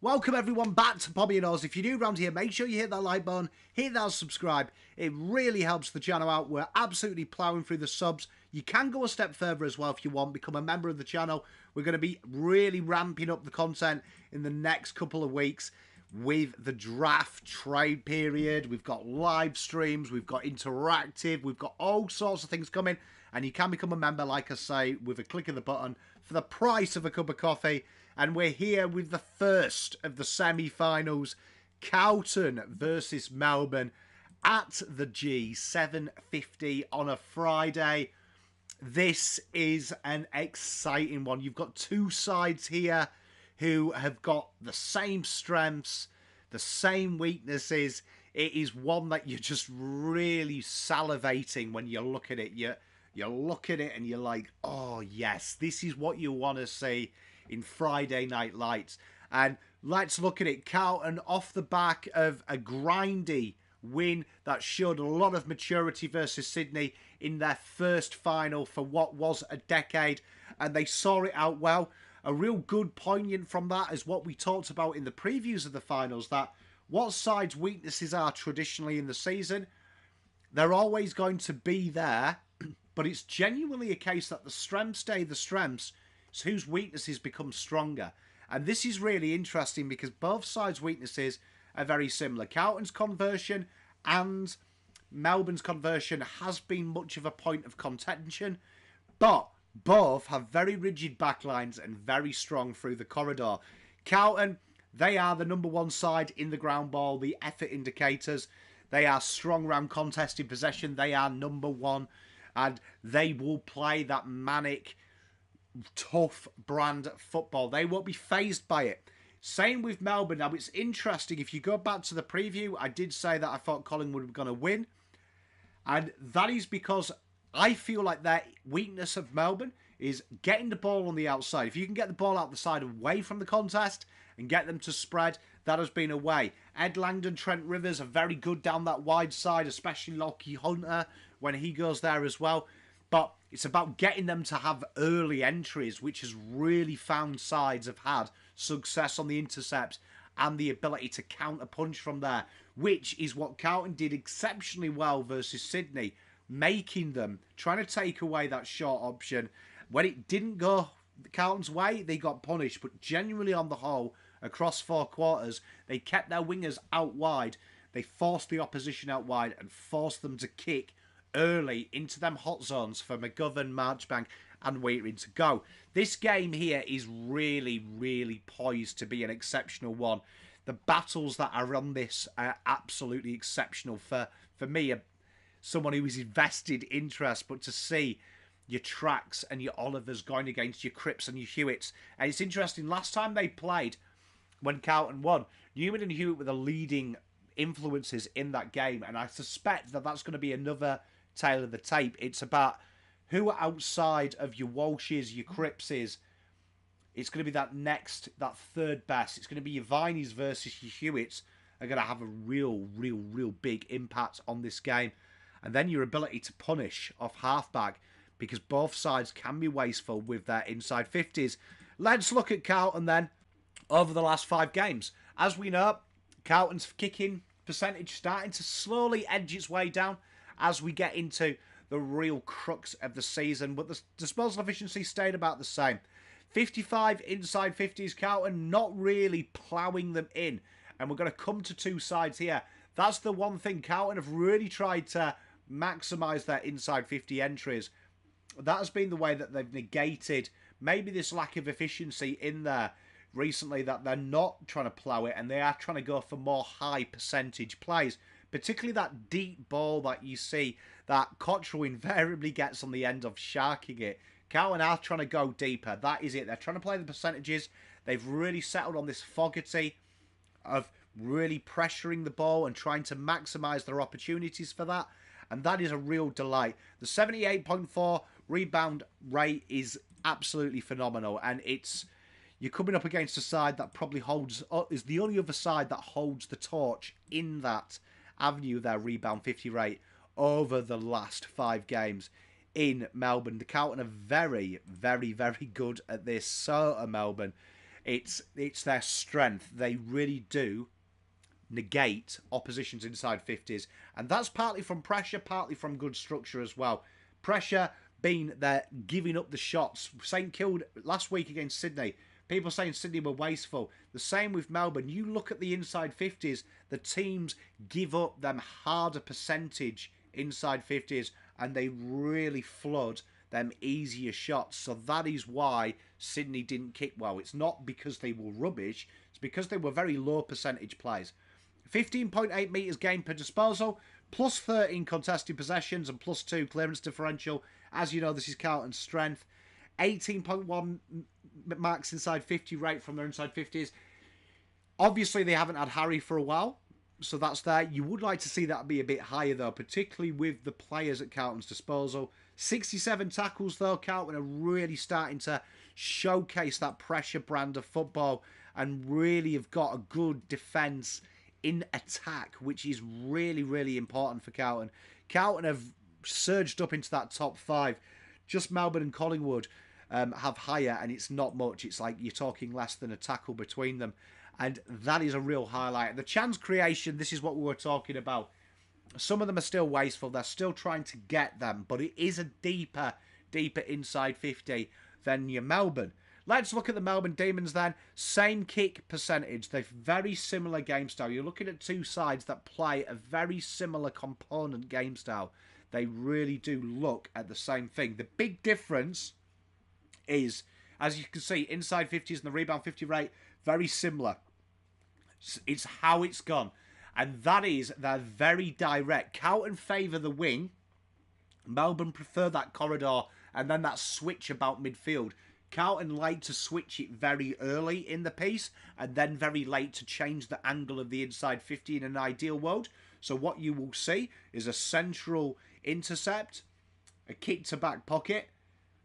Welcome everyone back to Bobby and Oz. If you're new around here, make sure you hit that like button, hit that subscribe. It really helps the channel out. We're absolutely ploughing through the subs. You can go a step further as well if you want. Become a member of the channel. We're going to be really ramping up the content in the next couple of weeks with the draft trade period. We've got live streams, we've got interactive, we've got all sorts of things coming. And you can become a member, like I say, with a click of the button for the price of a cup of coffee. And we're here with the first of the semi-finals, Carlton versus Melbourne at the G, 7:50 on a Friday. This is an exciting one. You've got two sides here who have got the same strengths, the same weaknesses. It is one that you're just really salivating when you look at it. You look at it and you're like, oh yes, this is what you want to see in Friday Night Lights. And let's look at it. Carlton off the back of a grindy win that showed a lot of maturity versus Sydney in their first final for what was a decade, and they saw it out well. A real good poignant from that is what we talked about in the previews of the finals, that what sides' weaknesses are traditionally in the season, they're always going to be there, but it's genuinely a case that the strengths stay the strengths, so whose weaknesses become stronger. And this is really interesting because both sides' weaknesses are very similar. Carlton's conversion and Melbourne's conversion has been much of a point of contention, but both have very rigid backlines and very strong through the corridor. Carlton, they are the number one side in the ground ball, the effort indicators. They are strong round contested possession. They are number one, and they will play that manic, tough brand football. They won't be fazed by it. Same with Melbourne. Now, it's interesting. If you go back to the preview, I did say that I thought Collingwood were going to win. And that is because I feel like their weakness of Melbourne is getting the ball on the outside. If you can get the ball out the side away from the contest and get them to spread, that has been a way. Ed Langdon, Trent Rivers are very good down that wide side, especially Lockie Hunter when he goes there as well. But it's about getting them to have early entries, which has really found sides have had success on the intercepts and the ability to counter punch from there, which is what Carlton did exceptionally well versus Sydney, making them, trying to take away that short option. When it didn't go Carlton's way, they got punished, but genuinely on the whole, across four quarters, they kept their wingers out wide. They forced the opposition out wide and forced them to kick early into them hot zones for McGovern, Marchbank and Whittaker to go. This game here is really, really poised to be an exceptional one. The battles that are on this are absolutely exceptional for me, someone who is invested interest, but to see your Tracks and your Olivers going against your Cripps and your Hewitts. And it's interesting, last time they played, when Carlton won, Newman and Hewitt were the leading influences in that game, and I suspect that that's going to be another tale of the tape. It's about who outside of your Walshes, your Crippses, it's going to be that third best. It's going to be your Vineys versus your Hewitts are going to have a real big impact on this game. And then your ability to punish off halfback, because both sides can be wasteful with their inside 50s. Let's look at Carlton then over the last 5 games. As we know, Carlton's kicking percentage starting to slowly edge its way down as we get into the real crux of the season, but the disposal efficiency stayed about the same. 55 inside 50s, Carlton not really ploughing them in, and we're going to come to two sides here. That's the one thing. Carlton have really tried to maximise their inside 50 entries. That has been the way that they've negated maybe this lack of efficiency in there recently, that they're not trying to plough it and they are trying to go for more high percentage plays. Particularly that deep ball that you see that Cottrell invariably gets on the end of sharking it. Carlton are trying to go deeper. That is it. They're trying to play the percentages. They've really settled on this Fogarty of really pressuring the ball and trying to maximise their opportunities for that. And that is a real delight. The 78.4 rebound rate is absolutely phenomenal. And you're coming up against a side that probably is the only other side that holds the torch in that avenue, their rebound 50 rate over the last 5 games in Melbourne. The Carlton are very good at this. So are Melbourne. It's their strength. They really do negate opposition's inside 50s. And that's partly from pressure, partly from good structure as well. Pressure being they're giving up the shots. St Kilda last week against Sydney. People saying Sydney were wasteful. The same with Melbourne. You look at the inside 50s, the teams give up them harder percentage inside 50s and they really flood them easier shots. So that is why Sydney didn't kick well. It's not because they were rubbish. It's because they were very low percentage plays. 15.8 metres gained per disposal, plus 13 contested possessions and plus 2 clearance differential. As you know, this is Carlton's strength. 18.1 marks inside 50 rate from their inside 50s. Obviously, they haven't had Harry for a while, so that's there. You would like to see that be a bit higher, though, particularly with the players at Carlton's disposal. 67 tackles, though. Carlton are really starting to showcase that pressure brand of football and really have got a good defence in attack, which is really, really important for Carlton. Carlton have surged up into that top 5. Just Melbourne and Collingwood have higher, and it's not much. It's like you're talking less than a tackle between them. And that is a real highlight. The chance creation, this is what we were talking about. Some of them are still wasteful. They're still trying to get them. But it is a deeper inside 50 than your Melbourne. Let's look at the Melbourne Demons then. Same kick percentage. They're very similar game style. You're looking at two sides that play a very similar component game style. They really do look at the same thing. The big difference is, as you can see, inside 50s and the rebound 50 rate, very similar. It's how it's gone. And that is, they're very direct. Carlton favour the wing. Melbourne prefer that corridor and then that switch about midfield. Carlton like to switch it very early in the piece and then very late to change the angle of the inside 50 in an ideal world. So what you will see is a central intercept, a kick to back pocket,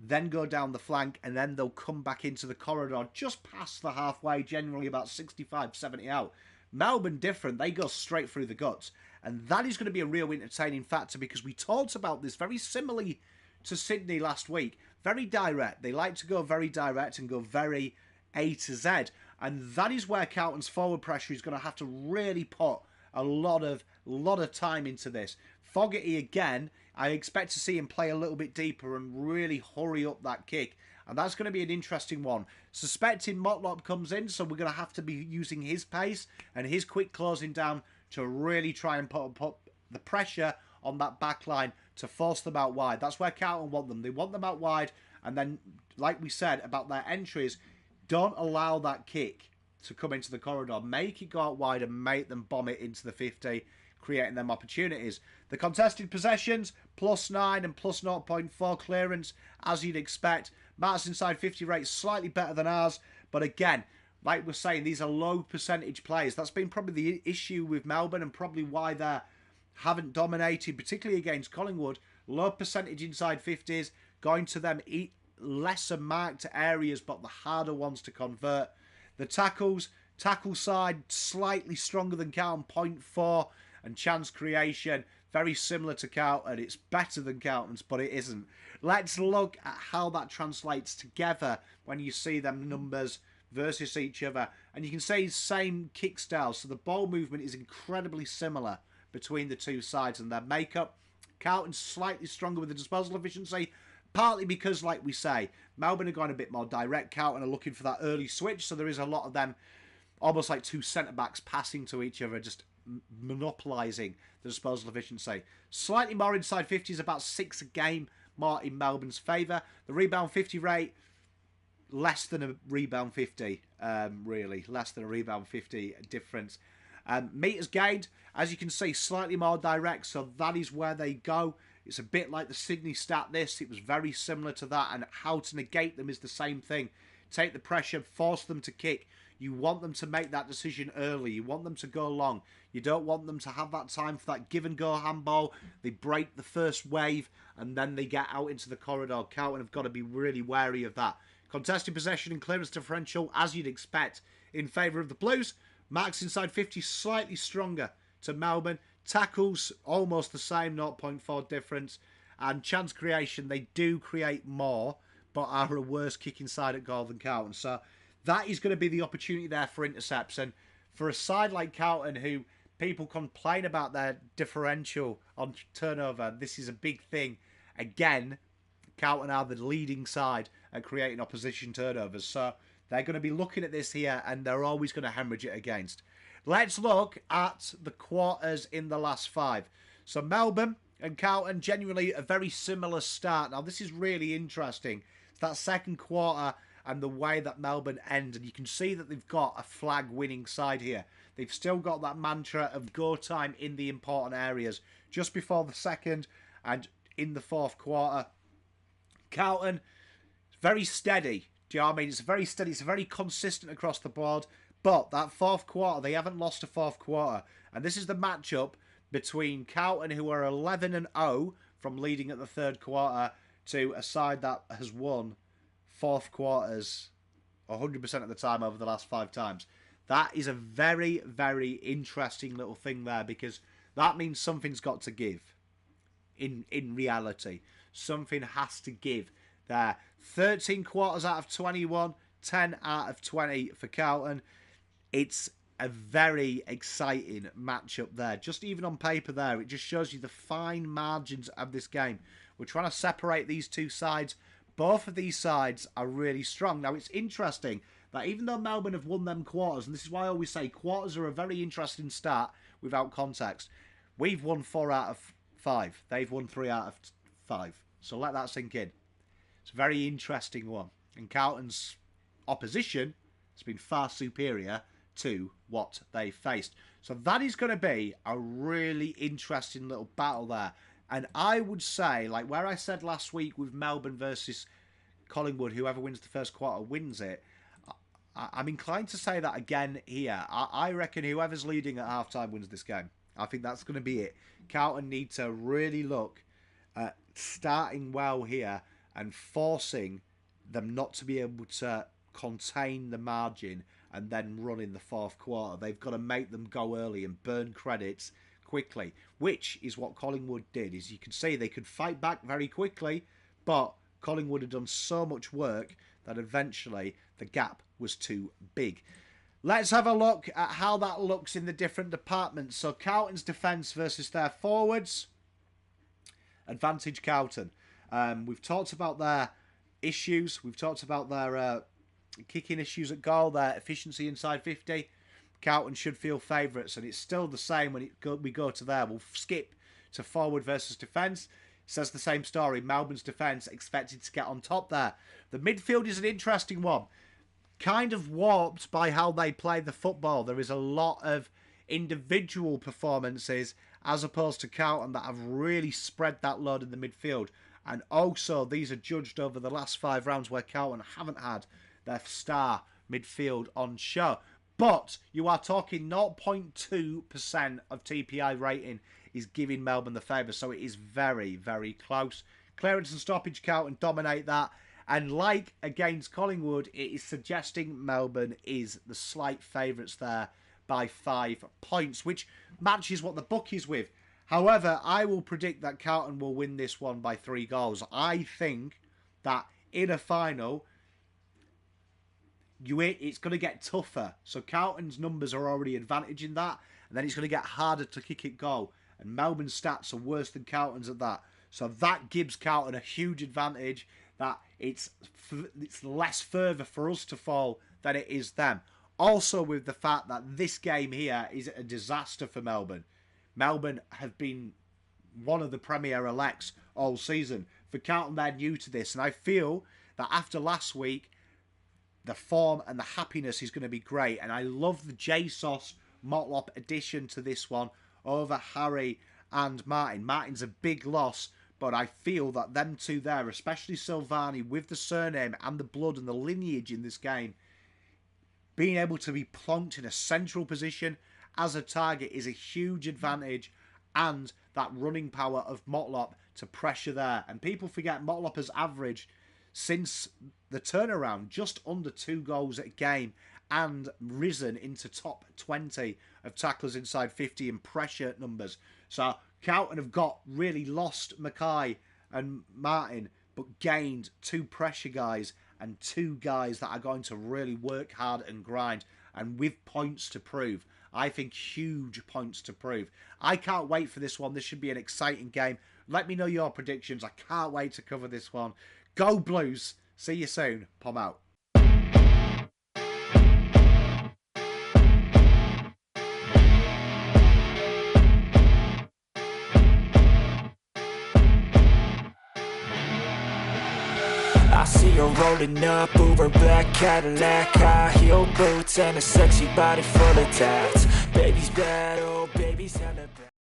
then go down the flank, and then they'll come back into the corridor just past the halfway, generally about 65, 70 out. Melbourne different, they go straight through the guts. And that is going to be a real entertaining factor because we talked about this very similarly to Sydney last week. Very direct. They like to go very direct and go very A to Z. And that is where Carlton's forward pressure is going to have to really put a lot of time into this. Fogarty again, I expect to see him play a little bit deeper and really hurry up that kick. And that's going to be an interesting one. Suspecting Motlop comes in, so we're going to have to be using his pace and his quick closing down to really try and put the pressure on that back line to force them out wide. That's where Carlton want them. They want them out wide. And then, like we said about their entries, don't allow that kick to come into the corridor. Make it go out wide and make them bomb it into the 50, creating them opportunities. The contested possessions, +9 and +0.4 clearance, as you'd expect. Marks inside 50 rate, slightly better than ours. But again, like we're saying, these are low percentage plays. That's been probably the issue with Melbourne and probably why they haven't dominated, particularly against Collingwood. Low percentage inside 50s, going to them lesser marked areas, but the harder ones to convert. The tackle side, slightly stronger than Carlton, 0.4. And chance creation, very similar to Carlton. It's better than Carlton's, but it isn't. Let's look at how that translates together when you see them numbers versus each other. And you can see same kick style. So the ball movement is incredibly similar between the two sides and their makeup. Carlton's slightly stronger with the disposal efficiency, partly because, like we say, Melbourne are going a bit more direct. Carlton are looking for that early switch, so there is a lot of them, almost like two centre-backs passing to each other, just monopolising the disposal efficiency. Slightly more inside 50s, about 6 a game, more in Melbourne's favour. The rebound 50 rate, less than a rebound 50, really. Less than a rebound 50 difference. Metres gained, as you can see, slightly more direct, so that is where they go. It's a bit like the Sydney stat this. It was very similar to that, and how to negate them is the same thing. Take the pressure, force them to kick. You want them to make that decision early. You want them to go long. You don't want them to have that time for that give-and-go handball. They break the first wave, and then they get out into the corridor. Carlton have got to be really wary of that. Contested possession and clearance differential, as you'd expect, in favour of the Blues. Marks inside 50, slightly stronger to Melbourne. Tackles, almost the same, 0.4 difference. And chance creation, they do create more, but are a worse kick inside at goal than Carlton. So that is going to be the opportunity there for intercepts. And for a side like Carlton, who people complain about their differential on turnover, this is a big thing. Again, Carlton are the leading side at creating opposition turnovers. So they're going to be looking at this here, and they're always going to hemorrhage it against. Let's look at the quarters in the last 5. So Melbourne and Carlton, genuinely a very similar start. Now, this is really interesting. It's that second quarter and the way that Melbourne end. And you can see that they've got a flag-winning side here. They've still got that mantra of go time in the important areas. Just before the second and in the fourth quarter. Carlton, very steady. Do you know what I mean? It's very steady. It's very consistent across the board. But that fourth quarter, they haven't lost a fourth quarter. And this is the matchup between Carlton, who are 11-0 from leading at the third quarter, to a side that has won fourth quarters 100% of the time over the last 5 times. That is a very, very interesting little thing there, because that means something's got to give. In reality, something has to give there. 13 quarters out of 21, 10 out of 20 for Carlton. It's a very exciting matchup there. Just even on paper there, it just shows you the fine margins of this game. We're trying to separate these two sides. Both of these sides are really strong. Now, it's interesting that even though Melbourne have won them quarters, and this is why I always say quarters are a very interesting start without context, we've won 4 out of 5. They've won 3 out of 5. So let that sink in. It's a very interesting one. And Carlton's opposition has been far superior to what they faced. So that is going to be a really interesting little battle there. And I would say, like where I said last week with Melbourne versus Collingwood, whoever wins the first quarter wins it, I'm inclined to say that again here. I reckon whoever's leading at halftime wins this game. I think that's going to be it. Carlton need to really look at starting well here and forcing them not to be able to contain the margin and then run in the fourth quarter. They've got to make them go early and burn credits quickly, which is what Collingwood did. As you can see, they could fight back very quickly, but Collingwood had done so much work that eventually the gap was too big. Let's have a look at how that looks in the different departments. So Carlton's defence versus their forwards. Advantage Carlton. We've talked about their issues. We've talked about their kicking issues at goal, their efficiency inside 50. Carlton should feel favourites, and it's still the same when we go to there. We'll skip to forward versus defence. It says the same story. Melbourne's defence expected to get on top there. The midfield is an interesting one. Kind of warped by how they play the football. There is a lot of individual performances as opposed to Carlton that have really spread that load in the midfield. And also, these are judged over the last 5 rounds where Carlton haven't had their star midfield on show. But you are talking 0.2% of TPI rating is giving Melbourne the favour. So it is very, very close. Clearance and stoppage, Carlton dominate that. And like against Collingwood, it is suggesting Melbourne is the slight favourites there by 5 points, which matches what the book is with. However, I will predict that Carlton will win this one by 3 goals. I think that in a final, it's going to get tougher. So Carlton's numbers are already advantaging that, and then it's going to get harder to kick it goal. And Melbourne's stats are worse than Carlton's at that. So that gives Carlton a huge advantage, that it's less further for us to fall than it is them. Also with the fact that this game here is a disaster for Melbourne. Melbourne have been one of the premier elects all season. For Carlton, they're new to this. And I feel that after last week, the form and the happiness is going to be great. And I love the JSOS Motlop addition to this one over Harry and Martin. Martin's a big loss, but I feel that them two there, especially Silvani, with the surname and the blood and the lineage in this game, being able to be plonked in a central position as a target is a huge advantage, and that running power of Motlop to pressure there. And people forget Motlop has averaged, since the turnaround, just under 2 goals a game and risen into top 20 of tacklers inside 50 in pressure numbers. So Carlton have really lost Mackay and Martin, but gained 2 pressure guys and two guys that are going to really work hard and grind, and with points to prove. I think huge points to prove. I can't wait for this one. This should be an exciting game. Let me know your predictions. I can't wait to cover this one. Go Blues. See you soon. Pom out. I see her rolling up, Uber black Cadillac, high heel boots and a sexy body full of tats. Baby's bad, oh